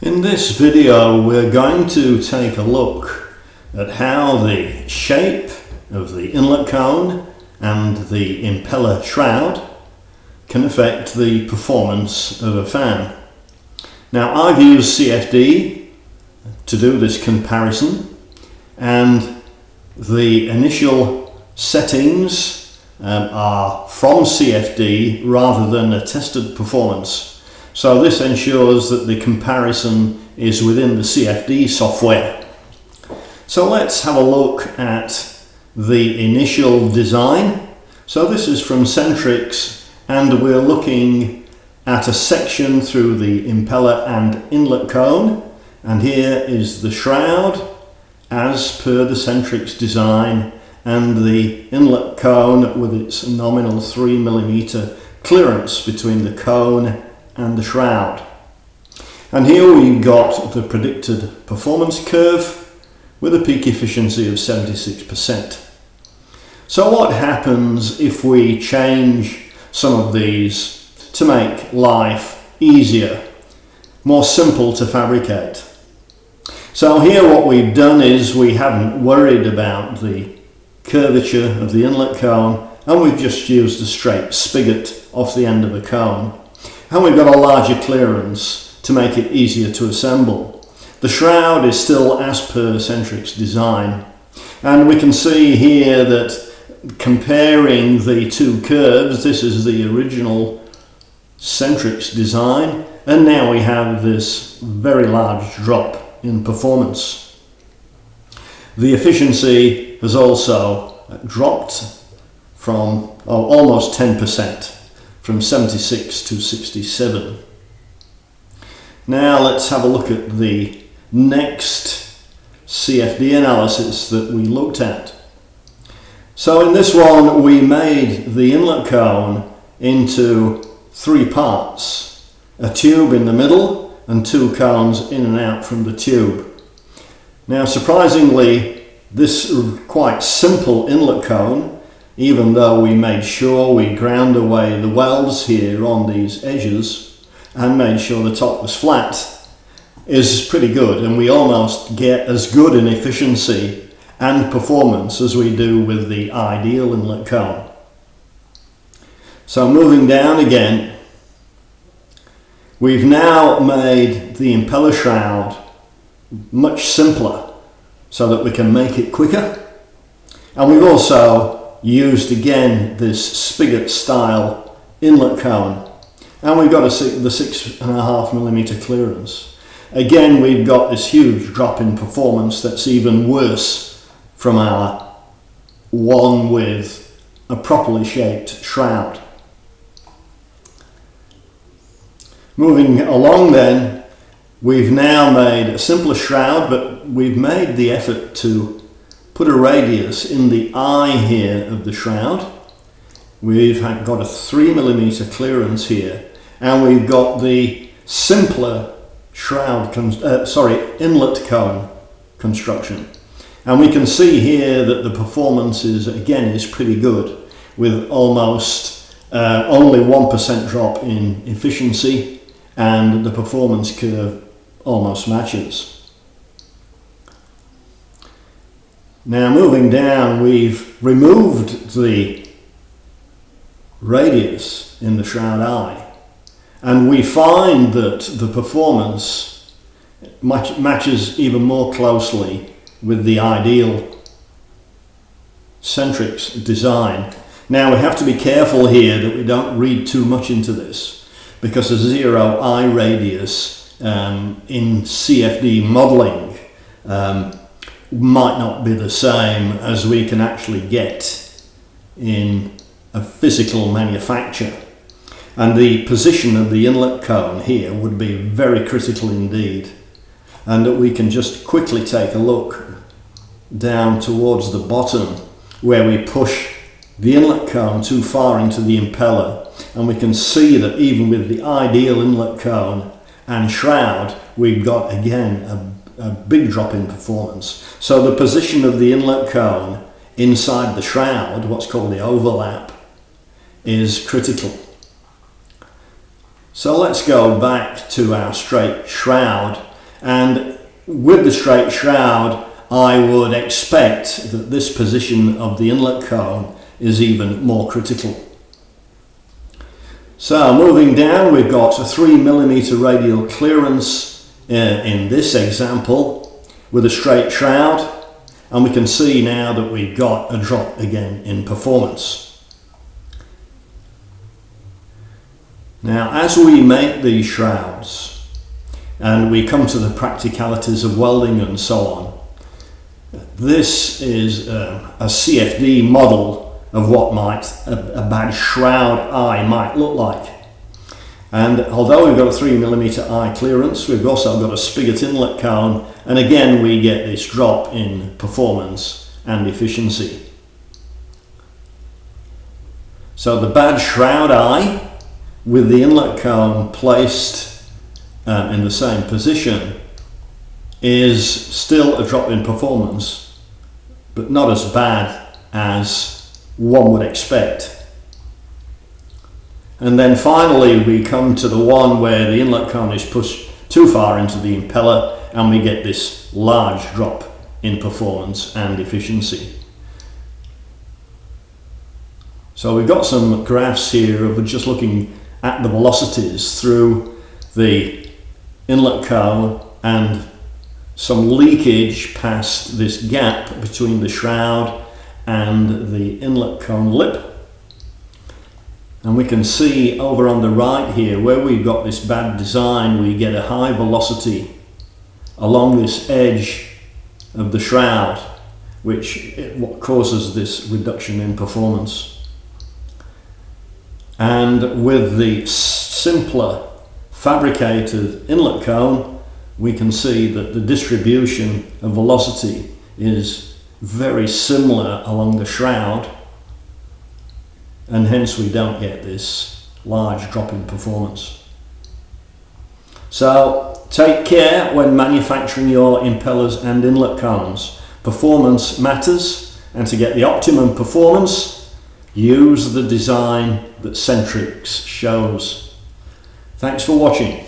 In this video we're going to take a look at how the shape of the inlet cone and the impeller shroud can affect the performance of a fan. Now, I've used CFD to do this comparison, and the initial settings are from CFD rather than a tested performance. So this ensures that the comparison is within the CFD software. So let's have a look at the initial design. So this is from Centrix, and we're looking at a section through the impeller and inlet cone, and here is the shroud as per the Centrix design, and the inlet cone with its nominal 3mm clearance between the cone and the shroud. And here we've got the predicted performance curve with a peak efficiency of 76%. So what happens if we change some of these to make life easier, more simple to fabricate? So here what we've done is we haven't worried about the curvature of the inlet cone, and we've just used a straight spigot off the end of a cone. And we've got a larger clearance to make it easier to assemble. The shroud is still as per Centrix design, and we can see here that comparing the two curves, this is the original Centrix design, and now we have this very large drop in performance. The efficiency has also dropped from almost 10%. From 76 to 67. Now let's have a look at the next CFD analysis that we looked at. So in this one we made the inlet cone into three parts: a tube in the middle and two cones in and out from the tube. Now surprisingly, this quite simple inlet cone, even though we made sure we ground away the welds here on these edges and made sure the top was flat, is pretty good, and we almost get as good an efficiency and performance as we do with the ideal inlet cone. So moving down again, we've now made the impeller shroud much simpler so that we can make it quicker, and we've also used again this spigot style inlet cone, and we've got the 6.5mm clearance. Again, we've got this huge drop in performance that's even worse from our one with a properly shaped shroud. Moving along then, we've now made a simpler shroud, but we've made the effort to put a radius in the eye here of the shroud. We've got a 3mm clearance here, and we've got the simpler inlet cone construction. And we can see here that the performance is pretty good, with almost only 1% drop in efficiency, and the performance curve almost matches. Now moving down, we've removed the radius in the shroud eye, and we find that the performance matches even more closely with the ideal Centrix design. Now we have to be careful here that we don't read too much into this, because a zero eye radius in CFD modeling might not be the same as we can actually get in a physical manufacture, and the position of the inlet cone here would be very critical indeed. And that we can just quickly take a look down towards the bottom where we push the inlet cone too far into the impeller, and we can see that even with the ideal inlet cone and shroud, we've got again a big drop in performance. So the position of the inlet cone inside the shroud, what's called the overlap, is critical. So let's go back to our straight shroud And with the straight shroud, I would expect that this position of the inlet cone is even more critical. So moving down, we've got a 3mm radial clearance in this example with a straight shroud, and we can see now that we've got a drop again in performance. Now as we make these shrouds and we come to the practicalities of welding and so on, this is a CFD model of what a bad shroud eye might look like. And although we've got a 3mm eye clearance, we've also got a spigot inlet cone, and again we get this drop in performance and efficiency. So the bad shroud eye with the inlet cone placed in the same position is still a drop in performance, but not as bad as one would expect. And then finally we come to the one where the inlet cone is pushed too far into the impeller and we get this large drop in performance and efficiency. So we've got some graphs here of just looking at the velocities through the inlet cone and some leakage past this gap between the shroud and the inlet cone lip. And we can see over on the right here where we've got this bad design, we get a high velocity along this edge of the shroud, which what causes this reduction in performance. And with the simpler fabricated inlet cone, we can see that the distribution of velocity is very similar along the shroud, and hence we don't get this large drop in performance. So take care when manufacturing your impellers and inlet cones. Performance matters, and to get the optimum performance, use the design that Centrix shows. Thanks for watching.